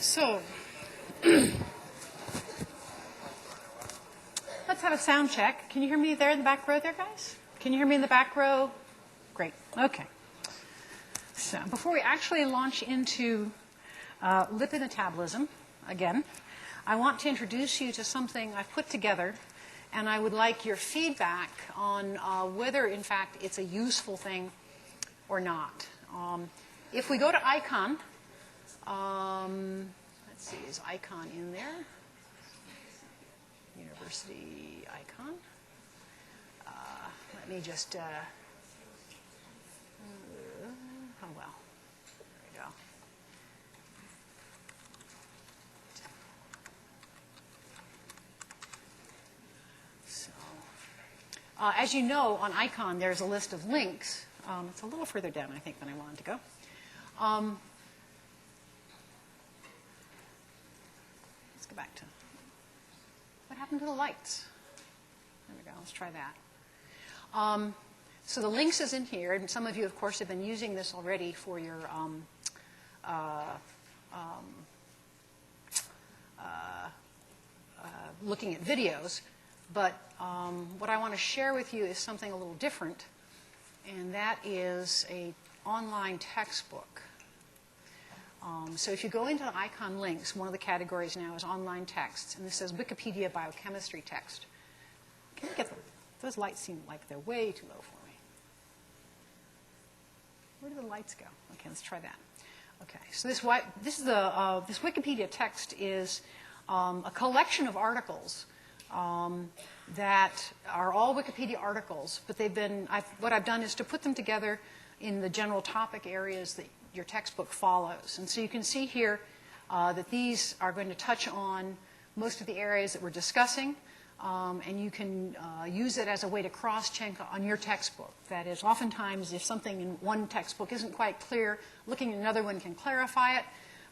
So, let's have a sound check. Can you hear me there in the back row there, guys? Can you hear me in the back row? Great. Okay. So, before we actually launch into lipid metabolism, again, I want to introduce you to something I've put together, and I would like your feedback on whether, in fact, it's a useful thing or not. If we go to ICON, let's see, is ICON in there? University ICON. Let me just, oh well, there we go. So, as you know, on ICON, there's a list of links. It's a little further down, I think, than I wanted to go. Let's go back to, what happened to the lights? There we go, let's try that. So the links is in here, and some of you, of course, have been using this already for your looking at videos. But what I want to share with you is something a little different, and that is an online textbook. So if you go into the ICON links, one of the categories now is online texts, and this says Wikipedia biochemistry text. Can you get them? Those lights seem like they're way too low for me. Where do the lights go? Okay, let's try that. Okay, so this Wikipedia text is a collection of articles that are all Wikipedia articles, but what I've done is to put them together in the general topic areas that your textbook follows. And so you can see here that these are going to touch on most of the areas that we're discussing, and you can use it as a way to cross-check on your textbook. That is, oftentimes if something in one textbook isn't quite clear, looking at another one can clarify it,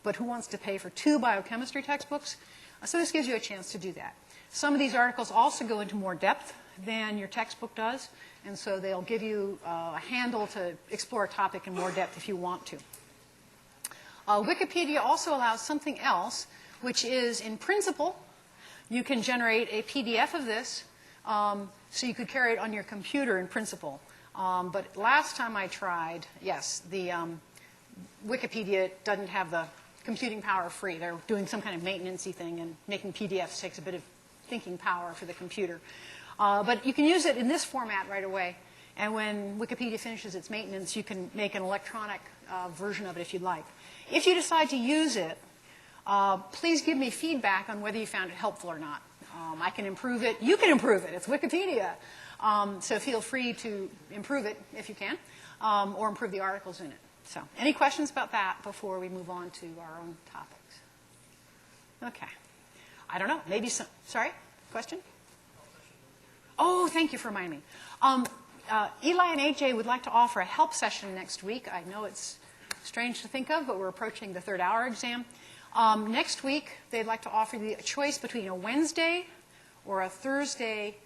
but who wants to pay for 2 biochemistry textbooks? So this gives you a chance to do that. Some of these articles also go into more depth than your textbook does, and so they'll give you a handle to explore a topic in more depth if you want to. Wikipedia also allows something else, which is, in principle, you can generate a PDF of this, so you could carry it on your computer in principle. But last time I tried, yes, the Wikipedia doesn't have the computing power free. They're doing some kind of maintenance-y thing, and making PDFs takes a bit of thinking power for the computer. But you can use it in this format right away, and when Wikipedia finishes its maintenance, you can make an electronic version of it if you'd like. If you decide to use it, please give me feedback on whether you found it helpful or not. I can improve it. You can improve it. It's Wikipedia. So feel free to improve it if you can, or improve the articles in it. So any questions about that before we move on to our own topics? Okay. I don't know. Maybe some. Sorry? Question? Oh, thank you for reminding me. Eli and AJ would like to offer a help session next week. I know it's strange to think of, but we're approaching the 3rd hour exam. Next week, they'd like to offer you a choice between a Wednesday or a Thursday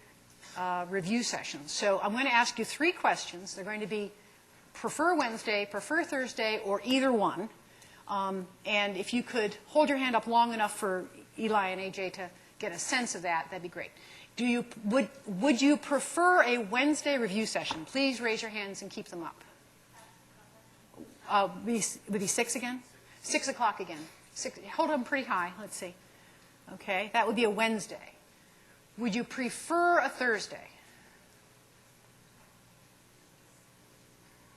review session. So I'm going to ask you 3 questions. They're going to be prefer Wednesday, prefer Thursday, or either one. And if you could hold your hand up long enough for Eli and AJ to get a sense of that, that'd be great. Would you prefer a Wednesday review session? Please raise your hands and keep them up. Would be 6 again? 6 o'clock again. Hold them pretty high. Let's see. Okay, that would be a Wednesday. Would you prefer a Thursday?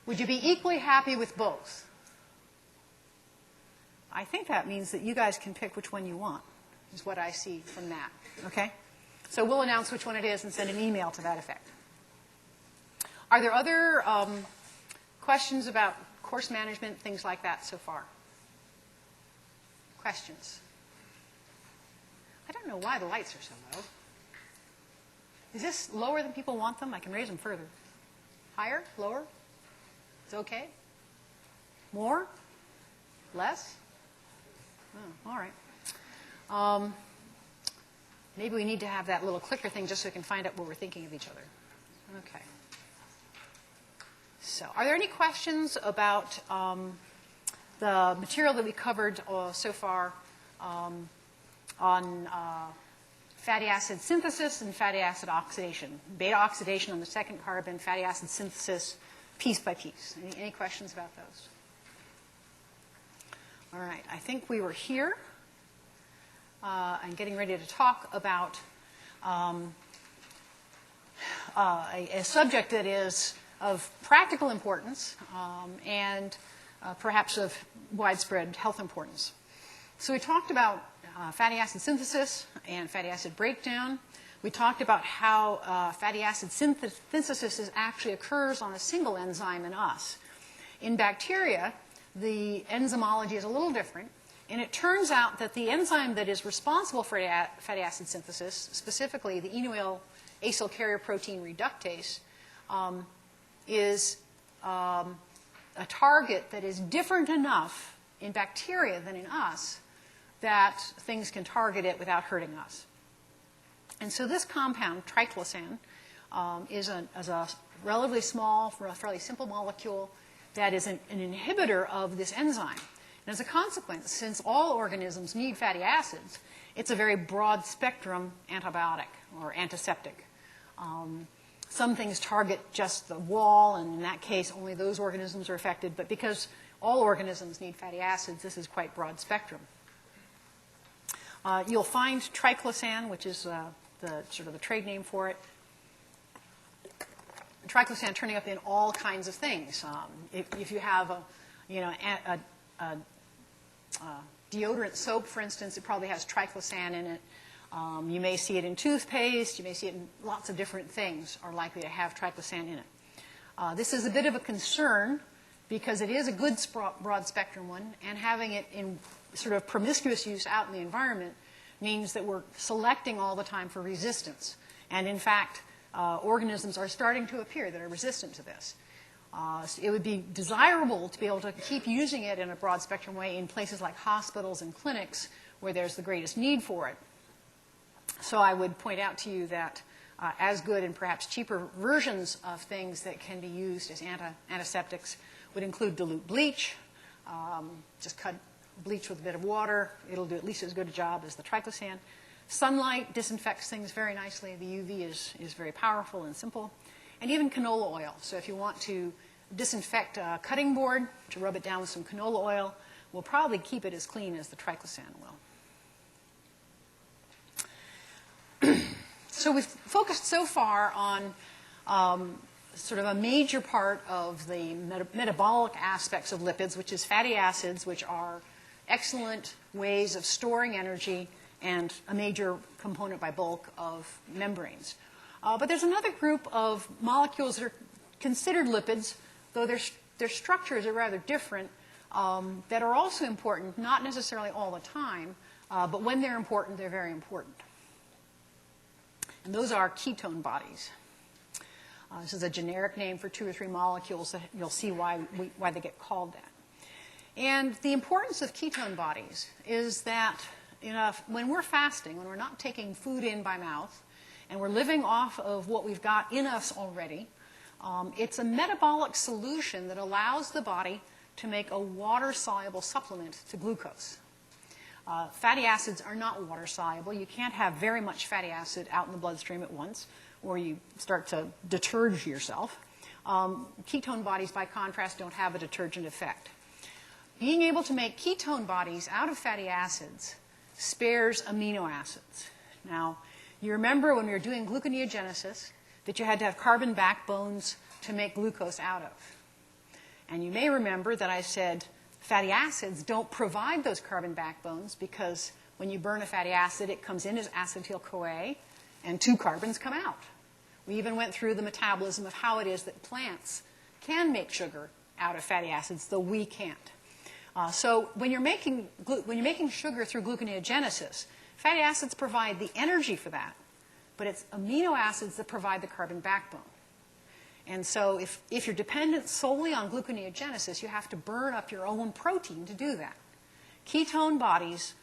Would you be equally happy with both? I think that means that you guys can pick which one you want, is what I see from that. Okay? So we'll announce which one it is and send an email to that effect. Are there other questions about course management, things like that so far? Questions? I don't know why the lights are so low. Is this lower than people want them? I can raise them further. Higher? Lower? It's okay? More? Less? Oh, all right. Maybe we need to have that little clicker thing just so we can find out what we're thinking of each other. Okay. So, are there any questions about the material that we covered so far on fatty acid synthesis and fatty acid oxidation. Beta oxidation on the second carbon, fatty acid synthesis piece by piece. Any questions about those? All right, I think we were here and getting ready to talk about a subject that is of practical importance and perhaps of widespread health importance. So we talked about fatty acid synthesis and fatty acid breakdown. We talked about how fatty acid synthesis actually occurs on a single enzyme in us. In bacteria, the enzymology is a little different, and it turns out that the enzyme that is responsible for fatty acid synthesis, specifically the enoyl acyl carrier protein reductase, is a target that is different enough in bacteria than in us that things can target it without hurting us. And so this compound, triclosan, is a relatively small, fairly simple molecule that is an inhibitor of this enzyme. And as a consequence, since all organisms need fatty acids, it's a very broad spectrum antibiotic or antiseptic. Some things target just the wall, and in that case, only those organisms are affected. But because all organisms need fatty acids, this is quite broad spectrum. You'll find triclosan, which is the trade name for it. Triclosan turning up in all kinds of things. If you have a deodorant soap, for instance, it probably has triclosan in it. You may see it in toothpaste. You may see it in lots of different things are likely to have triclosan in it. This is a bit of a concern because it is a good broad spectrum one, and having it in sort of promiscuous use out in the environment means that we're selecting all the time for resistance. And in fact, organisms are starting to appear that are resistant to this. So it would be desirable to be able to keep using it in a broad spectrum way in places like hospitals and clinics where there's the greatest need for it. So I would point out to you that as good and perhaps cheaper versions of things that can be used as antiseptics would include dilute bleach. Just cut bleach with a bit of water. It'll do at least as good a job as the triclosan. Sunlight disinfects things very nicely. The UV is very powerful and simple. And even canola oil. So if you want to disinfect a cutting board, to rub it down with some canola oil, will probably keep it as clean as the triclosan will. So we've focused so far on sort of a major part of the metabolic aspects of lipids, which is fatty acids, which are excellent ways of storing energy and a major component by bulk of membranes. But there's another group of molecules that are considered lipids, though their structures are rather different, that are also important, not necessarily all the time, but when they're important, they're very important. And those are ketone bodies. This is a generic name for 2 or 3 molecules that you'll see why they get called that. And the importance of ketone bodies is that when we're fasting, when we're not taking food in by mouth, and we're living off of what we've got in us already, it's a metabolic solution that allows the body to make a water-soluble supplement to glucose. Fatty acids are not water-soluble. You can't have very much fatty acid out in the bloodstream at once, or you start to deterge yourself. Ketone bodies, by contrast, don't have a detergent effect. Being able to make ketone bodies out of fatty acids spares amino acids. Now, you remember when we were doing gluconeogenesis that you had to have carbon backbones to make glucose out of. And you may remember that I said fatty acids don't provide those carbon backbones because when you burn a fatty acid, it comes in as acetyl-CoA and 2 carbons come out. We even went through the metabolism of how it is that plants can make sugar out of fatty acids, though we can't. So when you're making sugar through gluconeogenesis, fatty acids provide the energy for that, but it's amino acids that provide the carbon backbone. And so if you're dependent solely on gluconeogenesis, you have to burn up your own protein to do that. Ketone bodies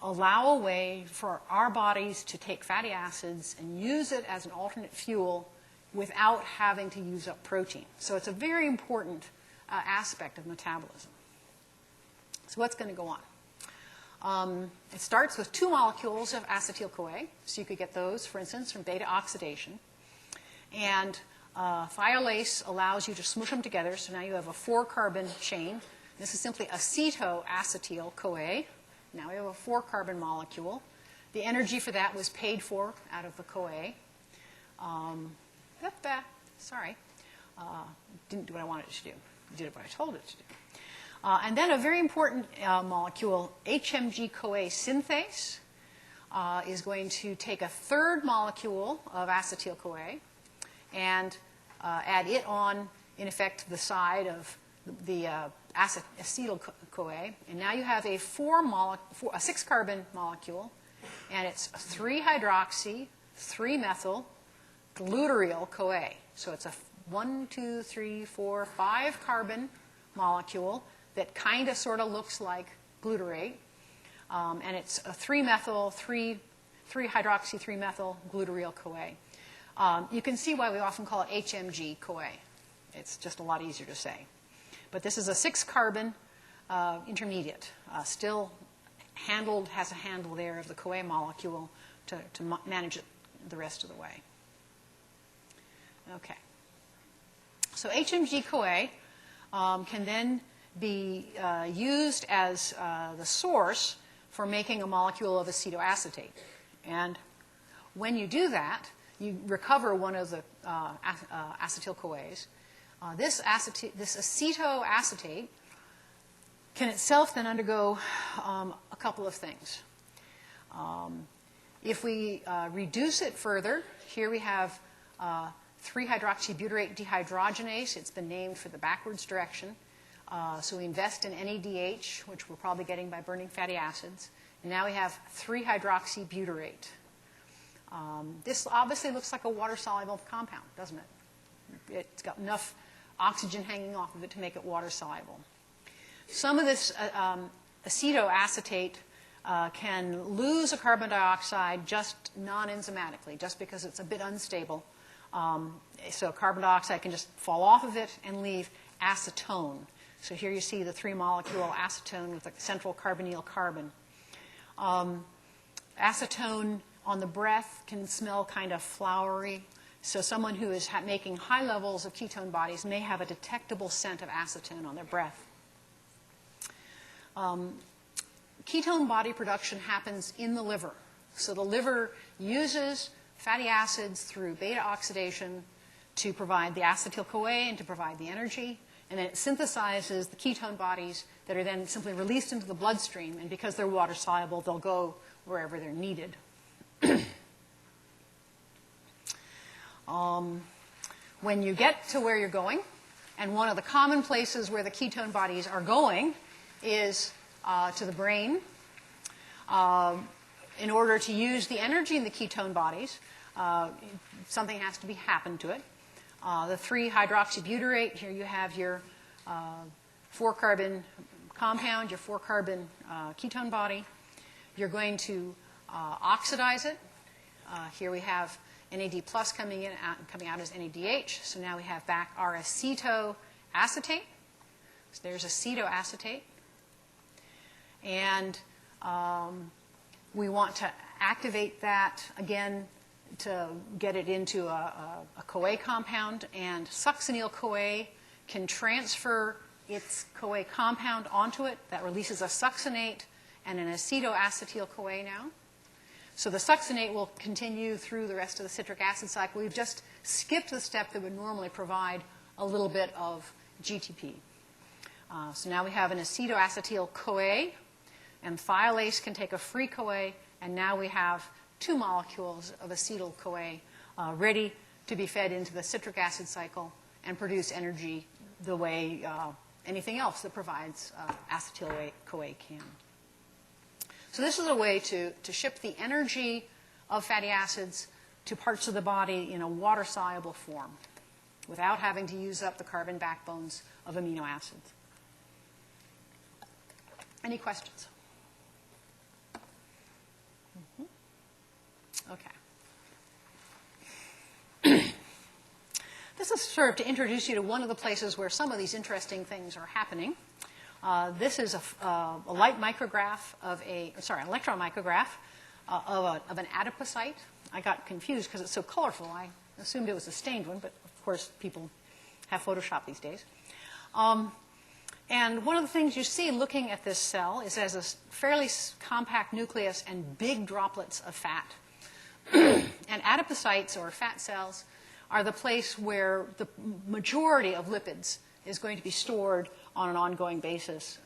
allow a way for our bodies to take fatty acids and use it as an alternate fuel without having to use up protein. So it's a very important aspect of metabolism. So what's going to go It starts with 2 molecules of acetyl-CoA, so you could get those, for instance, from beta oxidation. And thiolase allows you to smoosh them together, so now you have a 4-carbon chain. This is simply acetoacetyl-CoA. Now we have a 4-carbon molecule. The energy for that was paid for out of the CoA. Sorry. Didn't do what I wanted it to do. It did what I told it to do. And then a very important molecule, HMG-CoA synthase, is going to take a 3rd molecule of acetyl-CoA and add it on, in effect, the side of the acetyl-CoA. And now you have a 6-carbon molecule, and it's 3-hydroxy, 3-methyl, glutaryl-CoA. So it's a 5-carbon molecule that kind of sort of looks like glutarate. And it's a 3-methyl, 3-hydroxy, 3-methyl glutaryl-CoA. You can see why we often call it HMG-CoA. It's just a lot easier to say. But this is a 6-carbon intermediate, still has a handle there of the CoA molecule to manage it the rest of the way. Okay. So HMG-CoA can then be used as the source for making a molecule of acetoacetate. And when you do that, you recover one of the acetyl-CoAs. This acetoacetate can itself then undergo a couple of things. If we reduce it further, here we have 3-hydroxybutyrate dehydrogenase. It's been named for the backwards direction. So we invest in NADH, which we're probably getting by burning fatty acids. And now we have 3-hydroxybutyrate. This obviously looks like a water-soluble compound, doesn't it? It's got enough oxygen hanging off of it to make it water-soluble. Some of this acetoacetate can lose a carbon dioxide just non-enzymatically, just because it's a bit unstable. So carbon dioxide can just fall off of it and leave acetone. So here you see the 3-molecule acetone with a central carbonyl carbon. Acetone on the breath can smell kind of flowery. So someone who is making high levels of ketone bodies may have a detectable scent of acetone on their breath. Ketone body production happens in the liver. So the liver uses fatty acids through beta oxidation to provide the acetyl-CoA and to provide the energy. And then it synthesizes the ketone bodies that are then simply released into the bloodstream. And because they're water-soluble, they'll go wherever they're needed. When you get to where you're going, and one of the common places where the ketone bodies are going is to the brain. In order to use the energy in the ketone bodies, something has to happen to it. The 3-hydroxybutyrate, here you have your 4-carbon compound, your 4-carbon ketone body. You're going to oxidize it. Here we have NAD plus coming out as NADH. So now we have back our acetoacetate. So there's acetoacetate. And we want to activate that again to get it into a CoA compound. And succinyl-CoA can transfer its CoA compound onto it. That releases a succinate and an acetoacetyl-CoA now. So the succinate will continue through the rest of the citric acid cycle. We've just skipped the step that would normally provide a little bit of GTP. So now we have an acetoacetyl-CoA, and thiolase can take a free CoA, and now we have 2 molecules of acetyl-CoA ready to be fed into the citric acid cycle and produce energy the way anything else that provides acetyl-CoA can. So this is a way to ship the energy of fatty acids to parts of the body in a water-soluble form without having to use up the carbon backbones of amino acids. Any questions? Okay. This is sort of to introduce you to one of the places where some of these interesting things are happening. This is a light micrograph of electron micrograph of an adipocyte. I got confused because it's so colorful. I assumed it was a stained one, but of course people have Photoshop these days. And one of the things you see looking at this cell is it has a fairly compact nucleus and big droplets of fat. And adipocytes, or fat cells, are the place where the majority of lipids is going to be stored on an ongoing basis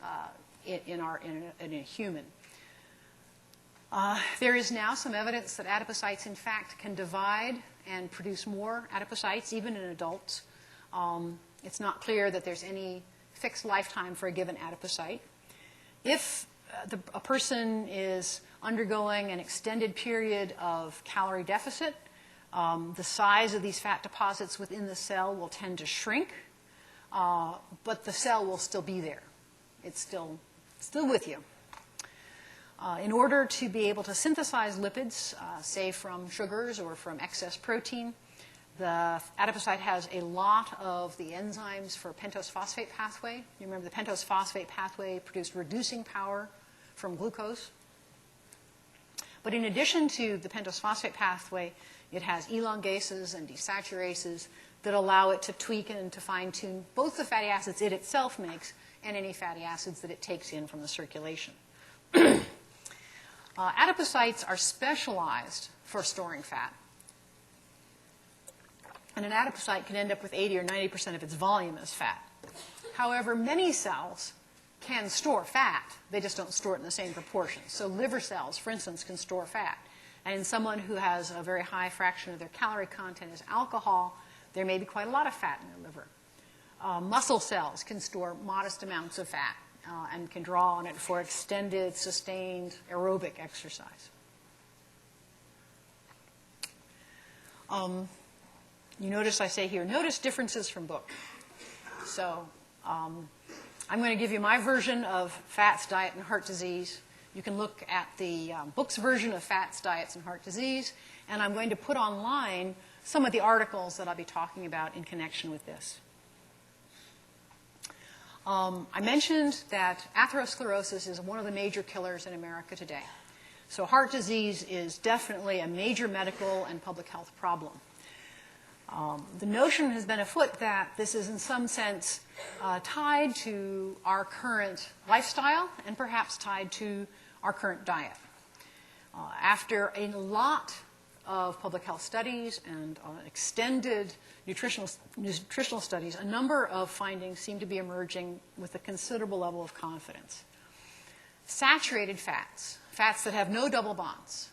in a human. There is now some evidence that adipocytes, in fact, can divide and produce more adipocytes, even in adults. It's not clear that there's any fixed lifetime for a given adipocyte. If a person is undergoing an extended period of calorie deficit, the size of these fat deposits within the cell will tend to shrink, but the cell will still be there. It's still with you. In order to be able to synthesize lipids, say from sugars or from excess protein, the adipocyte has a lot of the enzymes for pentose phosphate pathway. You remember the pentose phosphate pathway produced reducing power from glucose. But in addition to the pentose phosphate pathway, it has elongases and desaturases that allow it to tweak and to fine-tune both the fatty acids it itself makes and any fatty acids that it takes in from the circulation. Adipocytes are specialized for storing fat. And an adipocyte can end up with 80 or 90% of its volume as fat. However, many cells can store fat. They just don't store it in the same proportion. So liver cells, for instance, can store fat. And in someone who has a very high fraction of their calorie content as alcohol, there may be quite a lot of fat in their liver. Muscle cells can store modest amounts of fat and can draw on it for extended, sustained aerobic exercise. You notice I say here, notice differences from book. So I'm going to give you my version of fats, diet, and heart disease. You can look at the book's version of fats, diets, and heart disease. And I'm going to put online some of the articles that I'll be talking about in connection with this. I mentioned that atherosclerosis is one of the major killers in America today. So heart disease is definitely a major medical and public health problem. The notion has been afoot that this is in some sense tied to our current lifestyle and perhaps tied to our current diet. After a lot of public health studies and extended nutritional studies, a number of findings seem to be emerging with a considerable level of confidence. Saturated fats, fats that have no double bonds,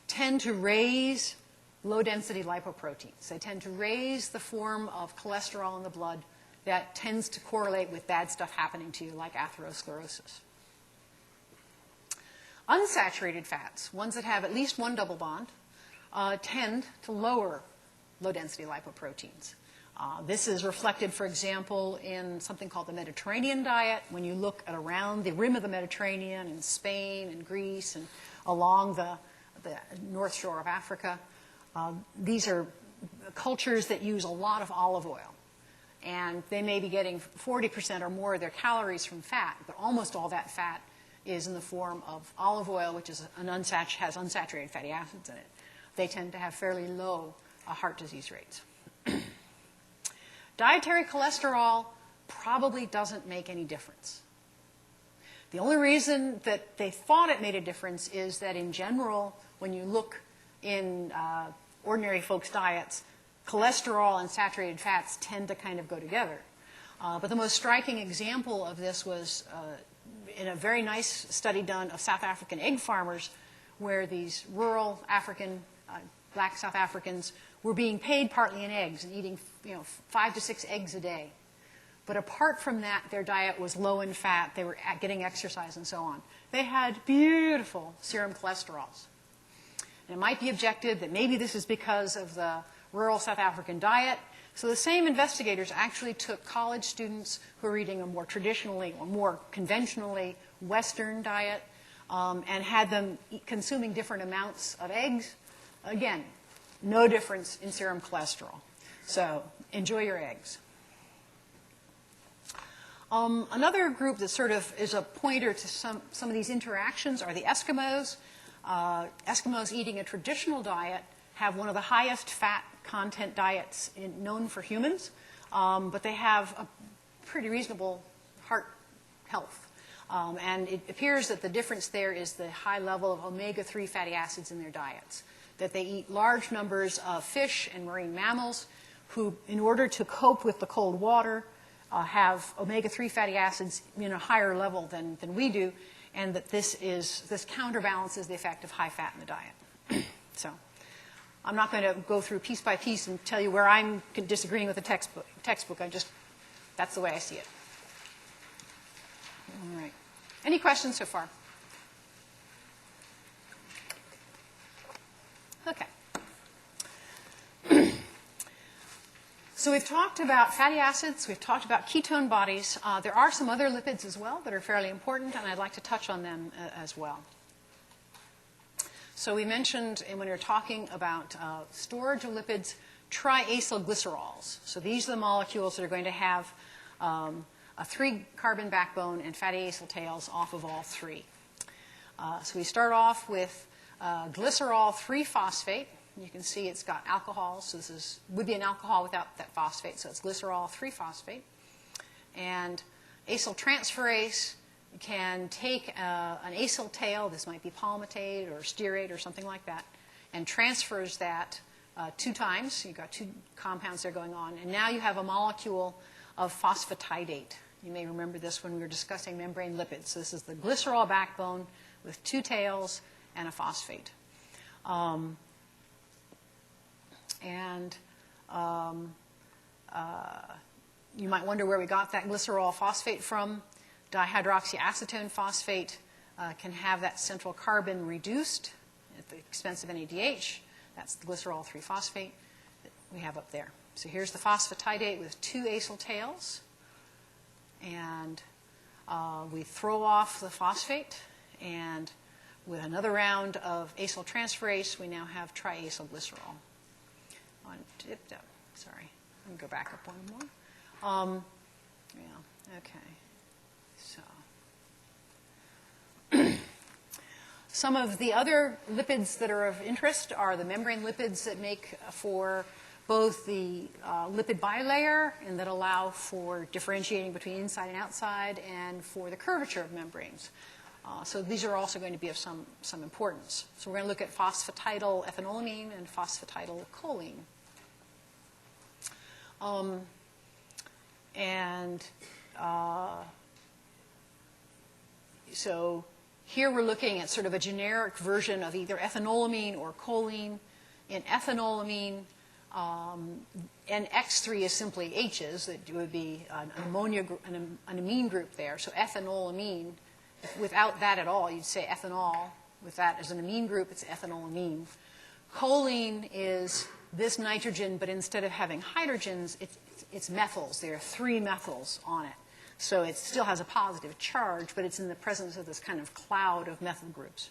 tend to raise low-density lipoproteins. They tend to raise the form of cholesterol in the blood that tends to correlate with bad stuff happening to you, like atherosclerosis. Unsaturated fats, ones that have at least one double bond, tend to lower low-density lipoproteins. This is reflected, for example, in something called the Mediterranean diet. When you look at around the rim of the Mediterranean in Spain and Greece and along the north shore of Africa, these are cultures that use a lot of olive oil. And they may be getting 40% or more of their calories from fat, but almost all that fat is in the form of olive oil, which is has unsaturated fatty acids in it. They tend to have fairly low heart disease rates. Dietary cholesterol probably doesn't make any difference. The only reason that they thought it made a difference is that in general, when you look in ordinary folks' diets, cholesterol and saturated fats tend to kind of go together. But the most striking example of this was in a very nice study done of South African egg farmers, where these rural African, black South Africans were being paid partly in eggs and eating 5 to 6 eggs a day. But apart from that, their diet was low in fat. They were getting exercise and so on. They had beautiful serum cholesterols. And it might be objected that maybe this is because of the rural South African diet. So the same investigators actually took college students who were eating a more traditionally or more conventionally Western diet and had them consuming different amounts of eggs. Again, no difference in serum cholesterol. So enjoy your eggs. Another group that sort of is a pointer to some of these interactions are the Eskimos. Eskimos eating a traditional diet have one of the highest fat content diets known for humans, but they have a pretty reasonable heart health. And it appears that the difference there is the high level of omega-3 fatty acids in their diets, that they eat large numbers of fish and marine mammals who, in order to cope with the cold water, have omega-3 fatty acids in a higher level than we do, and that this counterbalances the effect of high fat in the diet. So I'm not going to go through piece by piece and tell you where I'm disagreeing with the textbook. That's the way I see it. All right. Any questions so far? Okay. So we've talked about fatty acids, we've talked about ketone bodies. There are some other lipids as well that are fairly important, and I'd like to touch on them as well. So we mentioned, when we were talking about storage of lipids, triacylglycerols. So these are the molecules that are going to have a 3-carbon backbone and fatty acyl tails off of all 3. So we start off with glycerol 3-phosphate. You can see it's got alcohol, so this would be an alcohol without that phosphate, so it's glycerol 3-phosphate. And acyltransferase can take an acyl tail, this might be palmitate or stearate or something like that, and transfers that 2 times. You've got 2 compounds there going on, and now you have a molecule of phosphatidate. You may remember this when we were discussing membrane lipids. So this is the glycerol backbone with 2 tails and a phosphate. You might wonder where we got that glycerol phosphate from. Dihydroxyacetone phosphate can have that central carbon reduced at the expense of NADH. That's the glycerol 3-phosphate that we have up there. So here's the phosphatidate with 2 acyl tails. And we throw off the phosphate, and with another round of acyltransferase, we now have triacylglycerol. Sorry, let me go back up one more. Yeah, okay. So some of the other lipids that are of interest are the membrane lipids that make for both the lipid bilayer and that allow for differentiating between inside and outside, and for the curvature of membranes. So these are also going to be of some importance. So we're going to look at phosphatidyl ethanolamine and phosphatidylcholine. So here we're looking at sort of a generic version of either ethanolamine or choline. In ethanolamine, and X3 is simply H's. That would be an amine group there. So ethanolamine, without that at all, you'd say ethanol. With that as an amine group, it's ethanolamine. Choline is this nitrogen, but instead of having hydrogens, it's methyls. There are 3 methyls on it. So it still has a positive charge, but it's in the presence of this kind of cloud of methyl groups.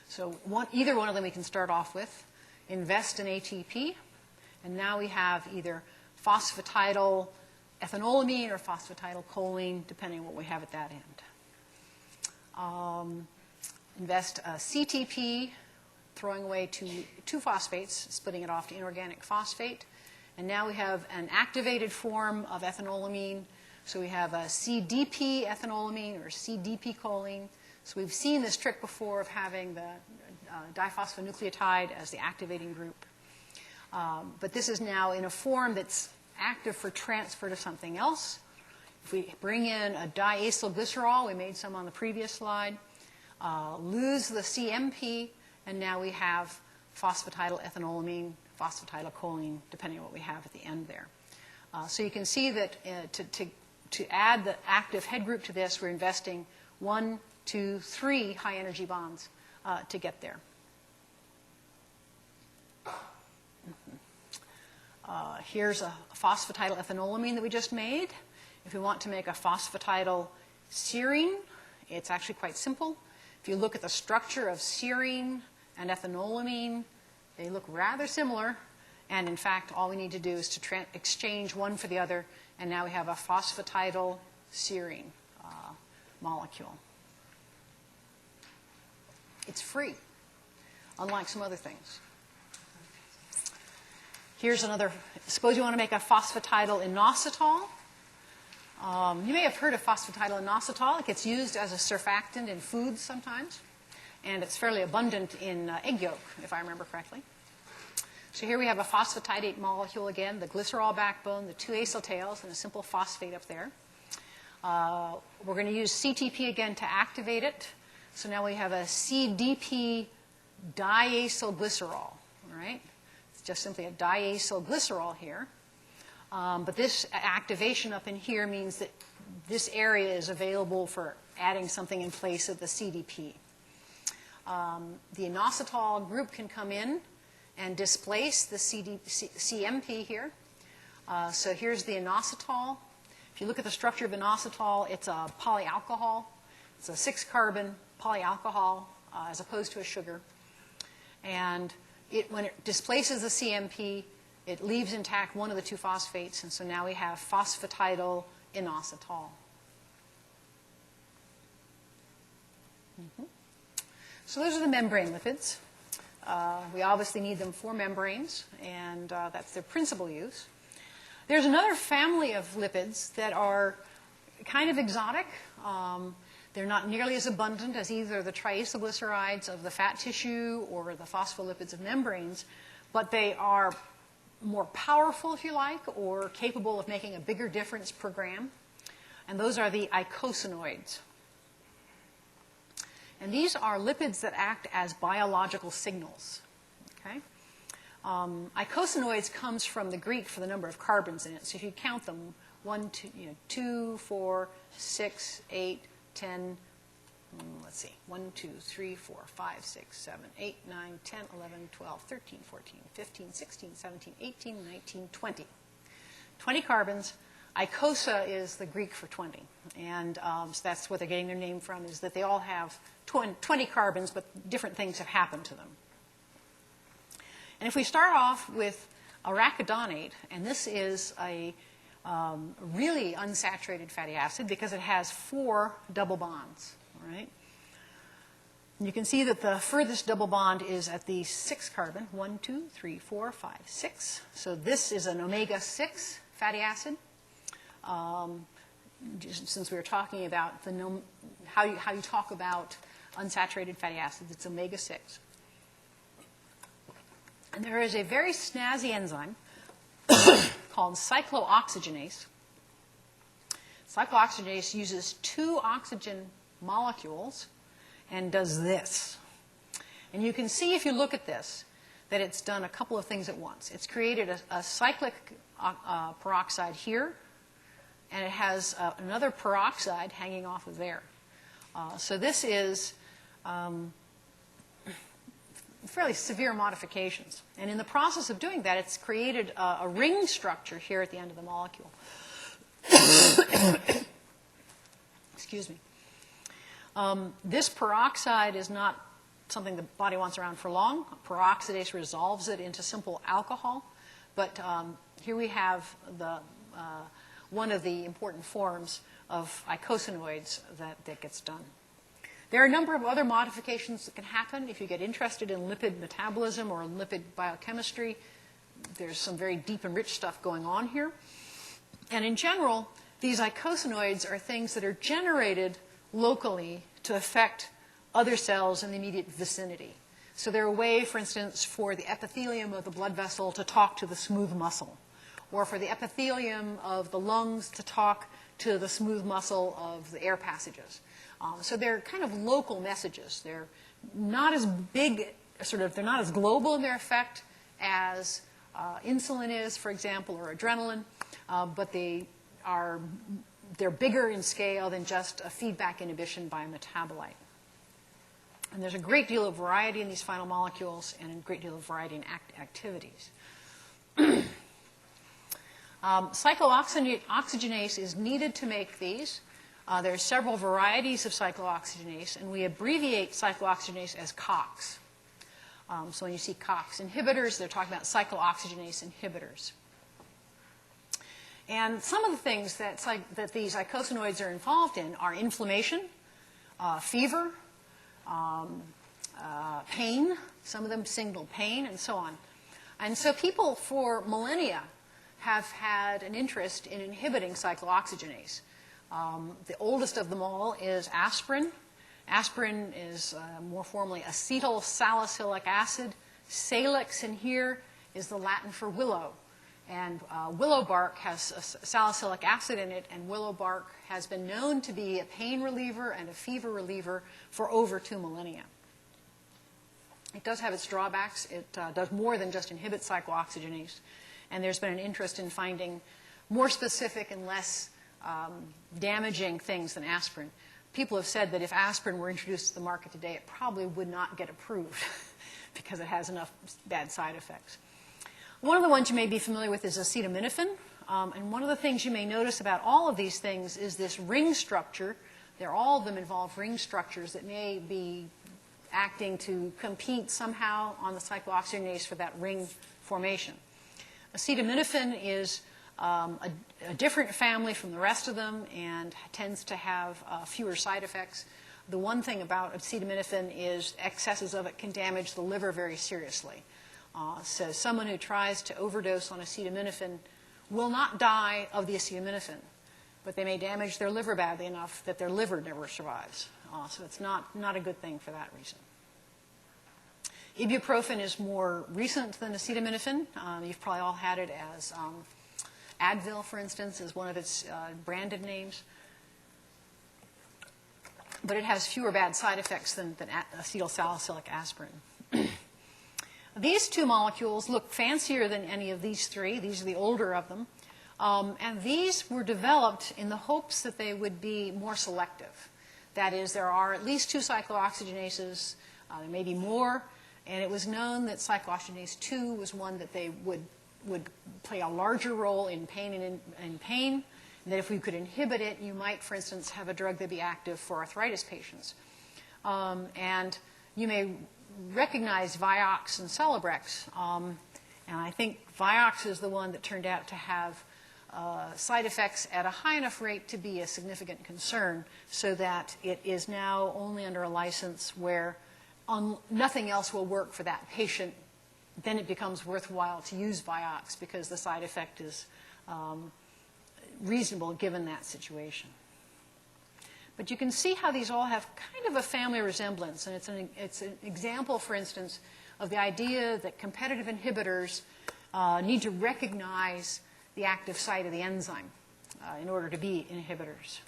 So either one of them we can start off with. Invest in ATP, and now we have either phosphatidyl ethanolamine or phosphatidylcholine, depending on what we have at that end. Invest CTP, throwing away two phosphates, splitting it off to inorganic phosphate. And now we have an activated form of ethanolamine. So we have a CDP ethanolamine or CDP choline. So we've seen this trick before of having the diphosphonucleotide as the activating group. But this is now in a form that's active for transfer to something else. If we bring in a diacylglycerol, we made some on the previous slide, lose the CMP, and now we have phosphatidyl ethanolamine, phosphatidylcholine, depending on what we have at the end there. So you can see that to add the active head group to this, we're investing 1, 2, 3 high energy bonds to get there. Here's a phosphatidyl ethanolamine that we just made. If we want to make a phosphatidyl serine, it's actually quite simple. If you look at the structure of serine and ethanolamine, they look rather similar, And in fact, all we need to do is to exchange one for the other, and now we have a phosphatidyl serine molecule. It's free, unlike some other things. Here's another. Suppose you want to make a phosphatidyl inositol. You may have heard of phosphatidyl inositol. It gets used as a surfactant in foods sometimes, and it's fairly abundant in egg yolk, if I remember correctly. So here we have a phosphatidate molecule again, the glycerol backbone, the two acyl tails, and a simple phosphate up there. We're going to use CTP again to activate it. So now we have a CDP diacylglycerol. All right? It's just simply a diacylglycerol here. But this activation up in here means that this area is available for adding something in place of the CDP. The inositol group can come in and displace the CMP here. So here's the inositol. If you look at the structure of inositol, it's a polyalcohol. It's a 6-carbon polyalcohol as opposed to a sugar. And when it displaces the CMP, it leaves intact one of the two phosphates, and so now we have phosphatidyl inositol. So those are the membrane lipids. We obviously need them for membranes, and that's their principal use. There's another family of lipids that are kind of exotic. They're not nearly as abundant as either the triacylglycerides of the fat tissue or the phospholipids of membranes, but they are more powerful, if you like, or capable of making a bigger difference per gram. And those are the eicosanoids. And these are lipids that act as biological signals. Okay? Eicosanoids comes from the Greek for the number of carbons in it. So if you count them, 2, 4, 6, 8, 10, let's see, 1, 2, 3, 4, 5, 6, 7, 8, 9, 10, 11, 12, 13, 14, 15, 16, 17, 18, 19, 20. 20 carbons. Icosa is the Greek for 20. And so that's what they're getting their name from, is that they all have 20 carbons, but different things have happened to them. And if we start off with arachidonate, and this is a really unsaturated fatty acid because it has 4 double bonds. All right? And you can see that the furthest double bond is at the 6 carbon, 1, 2, 3, 4, 5, 6. So this is an omega-6 fatty acid. Since we were talking about how you talk about unsaturated fatty acids, it's omega-6. And there is a very snazzy enzyme called cyclooxygenase. Cyclooxygenase uses 2 oxygen molecules and does this. And you can see if you look at this that it's done a couple of things at once. It's created a cyclic peroxide here, and it has another peroxide hanging off of there. So this is fairly severe modifications. And in the process of doing that, it's created a ring structure here at the end of the molecule. Excuse me. This peroxide is not something the body wants around for long. Peroxidase resolves it into simple alcohol. But here we have one of the important forms of eicosanoids that gets done. There are a number of other modifications that can happen if you get interested in lipid metabolism or lipid biochemistry. There's some very deep and rich stuff going on here. And in general, these eicosanoids are things that are generated locally to affect other cells in the immediate vicinity. So they're a way, for instance, for the epithelium of the blood vessel to talk to the smooth muscle, or for the epithelium of the lungs to talk to the smooth muscle of the air passages. So they're kind of local messages. They're not as big, they're not as global in their effect as insulin is, for example, or adrenaline, but they're bigger in scale than just a feedback inhibition by a metabolite. And there's a great deal of variety in these final molecules and a great deal of variety in activities. Cyclooxygenase is needed to make these. There are several varieties of cyclooxygenase, and we abbreviate cyclooxygenase as COX. So when you see COX inhibitors, they're talking about cyclooxygenase inhibitors. And some of the things that these eicosanoids are involved in are inflammation, fever, pain. Some of them signal pain, and so on. And so people for millennia have had an interest in inhibiting cyclooxygenase. The oldest of them all is aspirin. Aspirin is more formally acetyl salicylic acid. Salix in here is the Latin for willow. And willow bark has salicylic acid in it, and willow bark has been known to be a pain reliever and a fever reliever for over 2 millennia. It does have its drawbacks. It does more than just inhibit cyclooxygenase. And there's been an interest in finding more specific and less damaging things than aspirin. People have said that if aspirin were introduced to the market today, it probably would not get approved because it has enough bad side effects. One of the ones you may be familiar with is acetaminophen. And one of the things you may notice about all of these things is this ring structure. All of them involve ring structures that may be acting to compete somehow on the cyclooxygenase for that ring formation. Acetaminophen is a different family from the rest of them and tends to have fewer side effects. The one thing about acetaminophen is excesses of it can damage the liver very seriously. So someone who tries to overdose on acetaminophen will not die of the acetaminophen, but they may damage their liver badly enough that their liver never survives. So it's not a good thing for that reason. Ibuprofen is more recent than acetaminophen. You've probably all had it as Advil, for instance, is one of its branded names. But it has fewer bad side effects than acetylsalicylic aspirin. These two molecules look fancier than any of these three. These are the older of them. And these were developed in the hopes that they would be more selective. That is, there are at least 2 cyclooxygenases. There may be more. And it was known that cyclooxygenase 2 was one that they would play a larger role in pain and pain. And that if we could inhibit it, you might, for instance, have a drug that would be active for arthritis patients. And you may recognize Vioxx and Celebrex. And I think Vioxx is the one that turned out to have side effects at a high enough rate to be a significant concern, so that it is now only under a license where nothing else will work for that patient. Then it becomes worthwhile to use Vioxx because the side effect is reasonable given that situation. But you can see how these all have kind of a family resemblance, and it's an example, for instance, of the idea that competitive inhibitors need to recognize the active site of the enzyme in order to be inhibitors.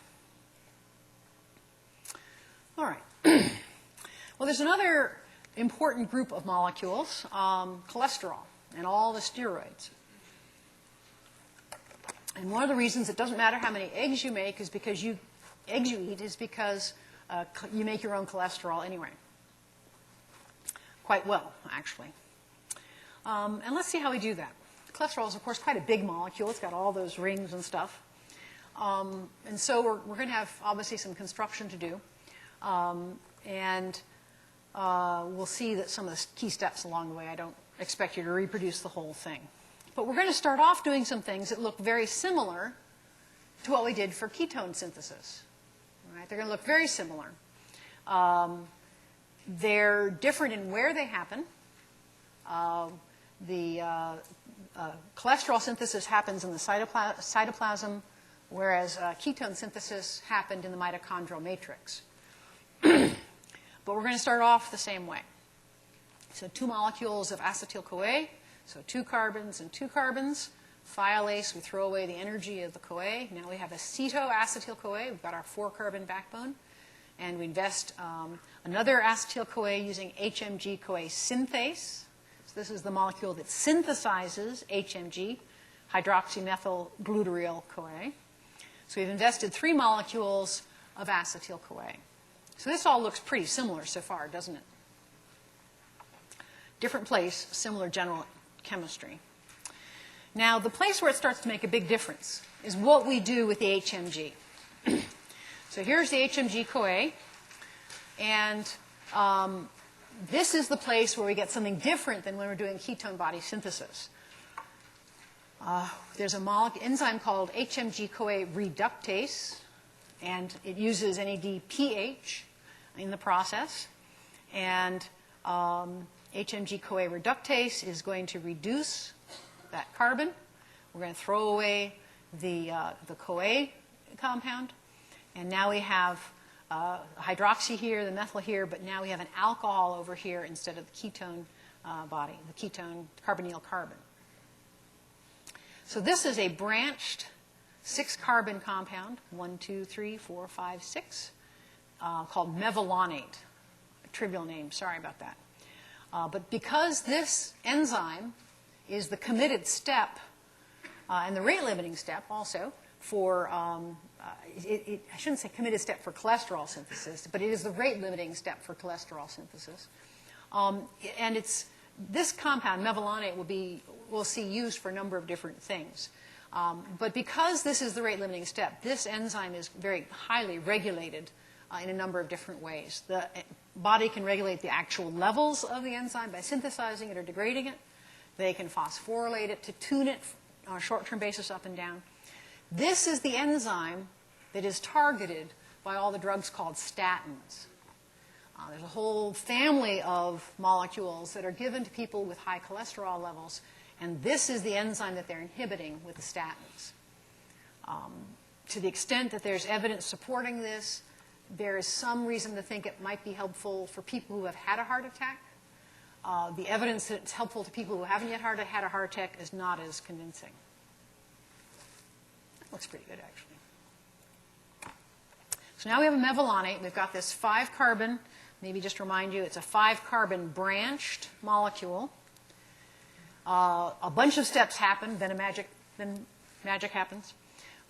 All right. Well, there's another important group of molecules, cholesterol and all the steroids. And one of the reasons it doesn't matter how many eggs you make is because you eat is because you make your own cholesterol anyway. Quite well, actually. And let's see how we do that. Cholesterol is, of course, quite a big molecule. It's got all those rings and stuff. And so we're going to have, obviously, some construction to do. And we'll see that some of the key steps along the way. I don't expect you to reproduce the whole thing. But we're going to start off doing some things that look very similar to what we did for ketone synthesis. All right? They're going to look very similar. They're different in where they happen. Cholesterol synthesis happens in the cytoplasm, whereas ketone synthesis happened in the mitochondrial matrix. But we're going to start off the same way. So 2 molecules of acetyl-CoA, so 2 carbons and 2 carbons. Thiolase, we throw away the energy of the CoA. Now we have acetoacetyl-CoA. We've got our 4-carbon backbone. And we invest another acetyl-CoA using HMG-CoA synthase. So this is the molecule that synthesizes HMG, hydroxymethyl-glutaryl-CoA. So we've invested 3 molecules of acetyl-CoA. So this all looks pretty similar so far, doesn't it? Different place, similar general chemistry. Now, the place where it starts to make a big difference is what we do with the HMG. So here's the HMG-CoA, and this is the place where we get something different than when we're doing ketone body synthesis. There's an enzyme called HMG-CoA reductase, and it uses NADPH in the process. And HMG-CoA reductase is going to reduce that carbon. We're going to throw away the CoA compound. And now we have hydroxy here, the methyl here, but now we have an alcohol over here instead of the ketone body, the ketone carbonyl carbon. So this is a branched 6-carbon compound, 1, 2, 3, 4, 5, 6, called mevalonate. A trivial name, sorry about that. But because this enzyme is the committed step and the rate-limiting step also for, I shouldn't say committed step for cholesterol synthesis, but it is the rate-limiting step for cholesterol synthesis. And this compound, mevalonate, we'll see used for a number of different things. But because this is the rate-limiting step, this enzyme is very highly regulated in a number of different ways. The body can regulate the actual levels of the enzyme by synthesizing it or degrading it. They can phosphorylate it to tune it on a short-term basis up and down. This is the enzyme that is targeted by all the drugs called statins. There's a whole family of molecules that are given to people with high cholesterol levels, and this is the enzyme that they're inhibiting with the statins. To the extent that there's evidence supporting this, there is some reason to think it might be helpful for people who have had a heart attack. The evidence that it's helpful to people who haven't yet had a heart attack is not as convincing. That looks pretty good, actually. So now we have a mevalonate. We've got this 5-carbon. Maybe just remind you, it's a 5-carbon branched molecule. A bunch of steps happen, then magic happens.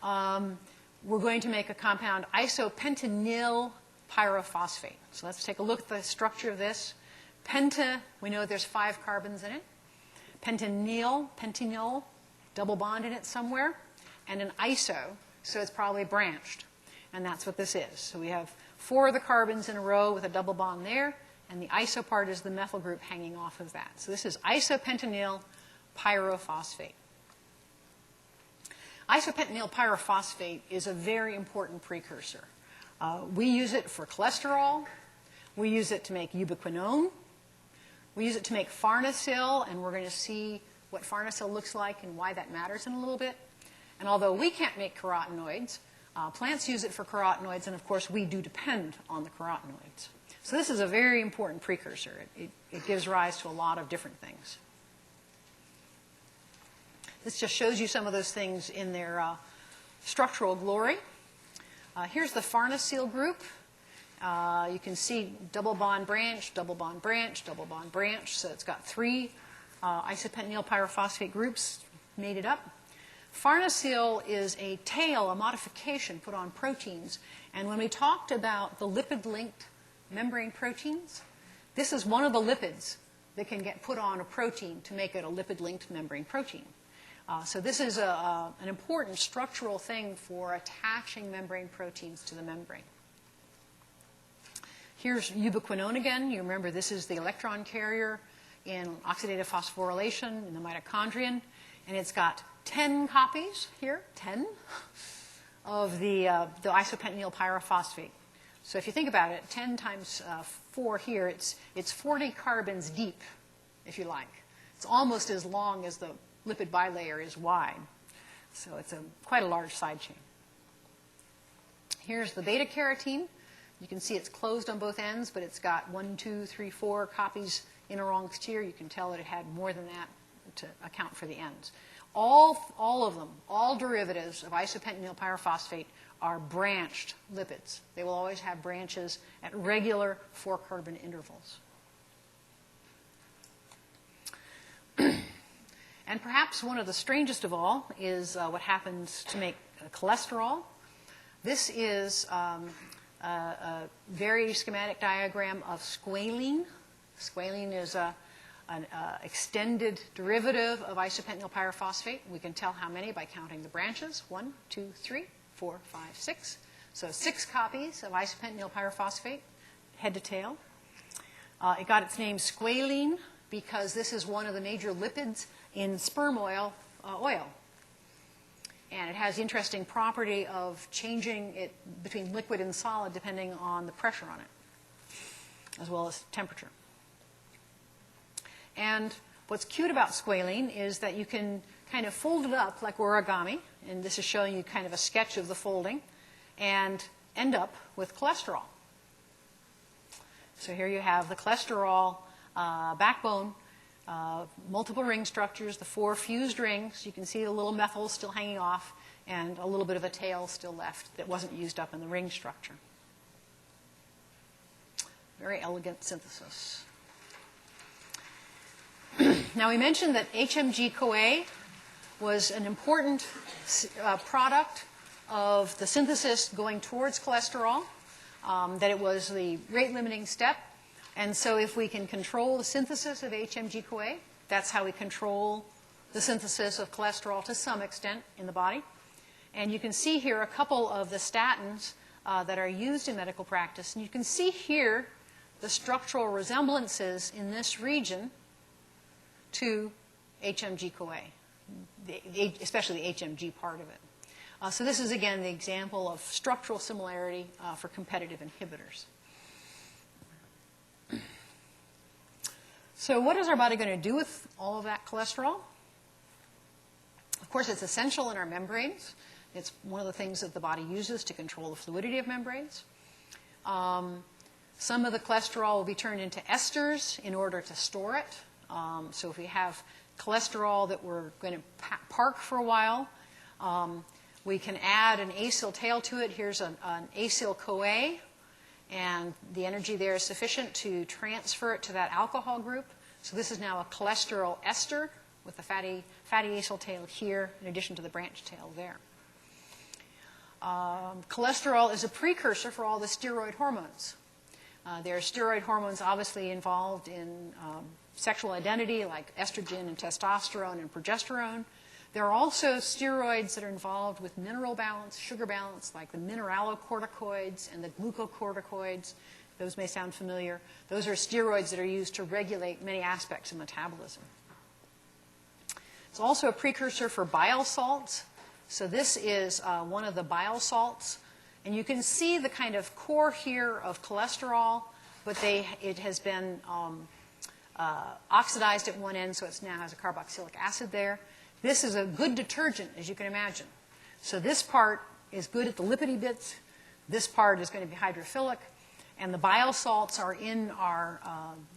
We're going to make a compound isopentenyl pyrophosphate. So let's take a look at the structure of this. Penta, we know there's 5 carbons in it. Pentenyl, double bond in it somewhere. And an iso, so it's probably branched. And that's what this is. So we have 4 of the carbons in a row with a double bond there, and the iso part is the methyl group hanging off of that. So this is isopentenyl pyrophosphate. Isopentenyl pyrophosphate is a very important precursor. We use it for cholesterol. We use it to make ubiquinone. We use it to make farnesyl, and we're going to see what farnesyl looks like and why that matters in a little bit. And although we can't make carotenoids, plants use it for carotenoids, and of course we do depend on the carotenoids. So this is a very important precursor. It gives rise to a lot of different things. This just shows you some of those things in their structural glory. Here's the farnesyl group. You can see double bond branch, double bond branch, double bond branch. So it's got 3 isopentenyl pyrophosphate groups made it up. Farnesyl is a tail, a modification put on proteins. And when we talked about the lipid-linked membrane proteins, this is one of the lipids that can get put on a protein to make it a lipid-linked membrane protein. So this is an important structural thing for attaching membrane proteins to the membrane. Here's ubiquinone again. You remember this is the electron carrier in oxidative phosphorylation in the mitochondrion. And it's got 10 copies here, 10, of the isopentenyl pyrophosphate. So if you think about it, 10 times 4 here, it's 40 carbons deep, if you like. It's almost as long as the lipid bilayer is wide. So it's quite a large side chain. Here's the beta-carotene. You can see it's closed on both ends, but it's got 1, 2, 3, 4 copies interlonged here. You can tell that it had more than that to account for the ends. All of them, all derivatives of isopentenyl pyrophosphate are branched lipids. They will always have branches at regular 4-carbon intervals. And perhaps one of the strangest of all is what happens to make cholesterol. This is a very schematic diagram of squalene. Squalene is an extended derivative of isopentenyl pyrophosphate. We can tell how many by counting the branches. 1, 2, 3, 4, 5, 6. So 6 copies of isopentenyl pyrophosphate, head to tail. It got its name squalene because this is one of the major lipids in sperm oil. And it has the interesting property of changing it between liquid and solid depending on the pressure on it, as well as temperature. And what's cute about squalene is that you can kind of fold it up like origami, and this is showing you kind of a sketch of the folding, and end up with cholesterol. So here you have the cholesterol backbone, multiple ring structures, the 4 fused rings. You can see the little methyl still hanging off, and a little bit of a tail still left that wasn't used up in the ring structure. Very elegant synthesis. Now, we mentioned that HMG-CoA was an important product of the synthesis going towards cholesterol, that it was the rate-limiting step. And so if we can control the synthesis of HMG-CoA, that's how we control the synthesis of cholesterol to some extent in the body. And you can see here a couple of the statins that are used in medical practice. And you can see here the structural resemblances in this region to HMG-CoA, especially the HMG part of it. So this is, again, the example of structural similarity for competitive inhibitors. So what is our body going to do with all of that cholesterol? Of course, it's essential in our membranes. It's one of the things that the body uses to control the fluidity of membranes. Some of the cholesterol will be turned into esters in order to store it. So if we have cholesterol that we're going to park for a while, we can add an acyl tail to it. Here's an acyl-CoA, and the energy there is sufficient to transfer it to that alcohol group. So this is now a cholesterol ester with the fatty acyl tail here in addition to the branch tail there. Cholesterol is a precursor for all the steroid hormones. There are steroid hormones obviously involved in sexual identity, like estrogen and testosterone and progesterone. There are also steroids that are involved with mineral balance, sugar balance, like the mineralocorticoids and the glucocorticoids. Those may sound familiar. Those are steroids that are used to regulate many aspects of metabolism. It's also a precursor for bile salts. So this is one of the bile salts. And you can see the kind of core here of cholesterol, but it has been oxidized at one end, so it now has a carboxylic acid there. This is a good detergent, as you can imagine. So this part is good at the lipidy bits. This part is going to be hydrophilic. And the bile salts are in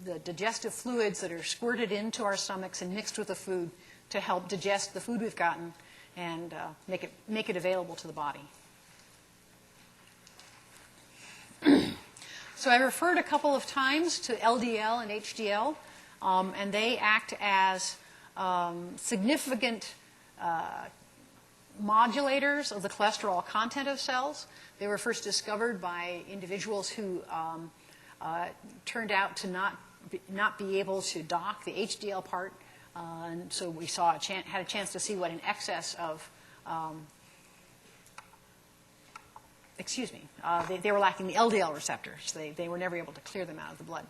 the digestive fluids that are squirted into our stomachs and mixed with the food to help digest the food we've gotten and make it available to the body. So I referred a couple of times to LDL and HDL, and they act as significant modulators of the cholesterol content of cells. They were first discovered by individuals who turned out to not be able to dock the HDL part, and so we had a chance to see what an excess of they were lacking the LDL receptors. They were never able to clear them out of the blood.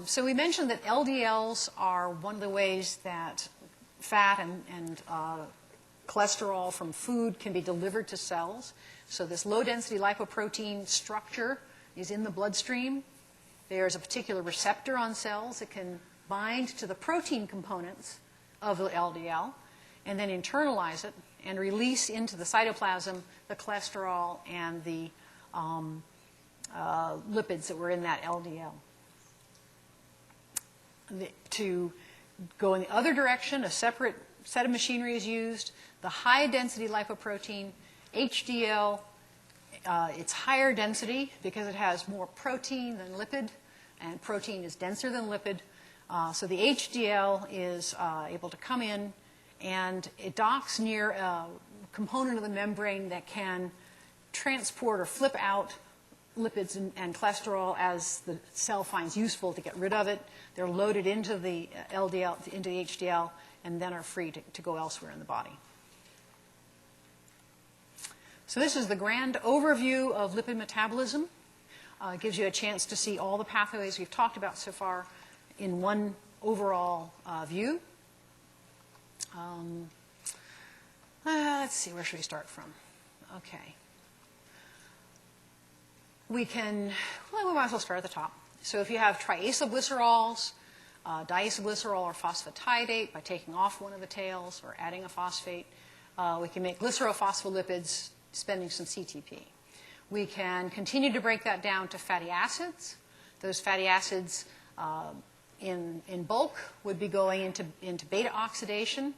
So we mentioned that LDLs are one of the ways that fat and cholesterol from food can be delivered to cells. So this low-density lipoprotein structure is in the bloodstream. There's a particular receptor on cells that can bind to the protein components of the LDL and then internalize it and release into the cytoplasm the cholesterol and the lipids that were in that LDL. To go in the other direction, a separate set of machinery is used. The high-density lipoprotein, HDL, it's higher density because it has more protein than lipid, and protein is denser than lipid. So the HDL is able to come in, and it docks near a component of the membrane that can transport or flip out lipids and cholesterol as the cell finds useful to get rid of it. They're loaded into the LDL, into the HDL, and then are free to go elsewhere in the body. So this is the grand overview of lipid metabolism. Gives you a chance to see all the pathways we've talked about so far in one overall view. Let's see, where should we start from? Okay. We might as well start at the top. So if you have triacylglycerols, diacylglycerol or phosphatidyate by taking off one of the tails or adding a phosphate, we can make glycerophospholipids spending some CTP. We can continue to break that down to fatty acids. Those fatty acids in bulk would be going into beta oxidation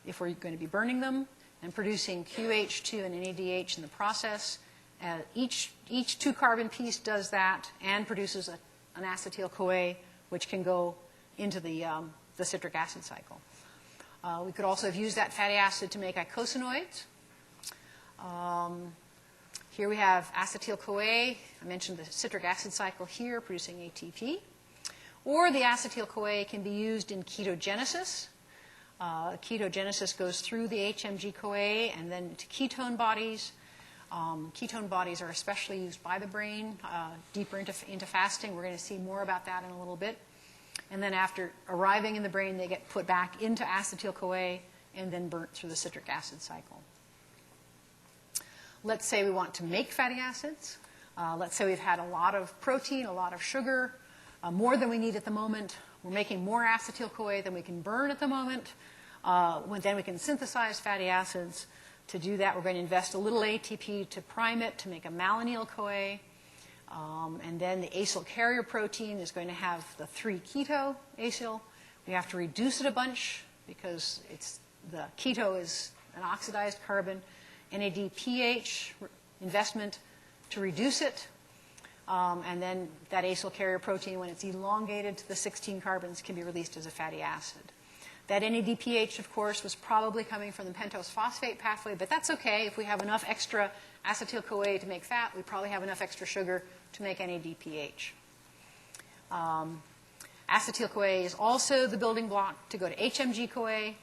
if we're going to be burning them and producing QH2 and NADH in the process. Each 2-carbon piece does that and produces an acetyl-CoA, which can go into the citric acid cycle. We could also have used that fatty acid to make eicosanoids. Here we have acetyl-CoA. I mentioned the citric acid cycle here, producing ATP. Or the acetyl-CoA can be used in ketogenesis. Ketogenesis goes through the HMG-CoA and then to ketone bodies. Ketone bodies are especially used by the brain deeper into fasting. We're going to see more about that in a little bit. And then after arriving in the brain, they get put back into acetyl-CoA and then burnt through the citric acid cycle. Let's say we want to make fatty acids. Let's say we've had a lot of protein, a lot of sugar, more than we need at the moment. We're making more acetyl-CoA than we can burn at the moment. Then we can synthesize fatty acids. To do that, we're going to invest a little ATP to prime it to make a malonyl-CoA. And then the acyl carrier protein is going to have the 3-keto acyl. We have to reduce it a bunch because the keto is an oxidized carbon. NADPH investment to reduce it. And then that acyl carrier protein, when it's elongated to the 16 carbons, can be released as a fatty acid. That NADPH, of course, was probably coming from the pentose phosphate pathway, but that's okay. If we have enough extra acetyl-CoA to make fat, we probably have enough extra sugar to make NADPH. Acetyl-CoA is also the building block to go to HMG-CoA,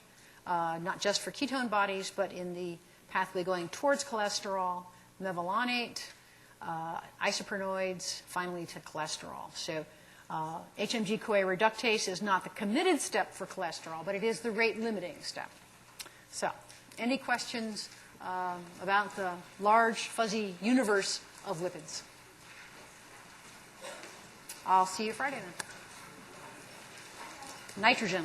not just for ketone bodies, but in the pathway going towards cholesterol, mevalonate, isoprenoids, finally to cholesterol. So HMG-CoA reductase is not the committed step for cholesterol, but it is the rate-limiting step. So, any questions about the large, fuzzy universe of lipids? I'll see you Friday then. Nitrogen.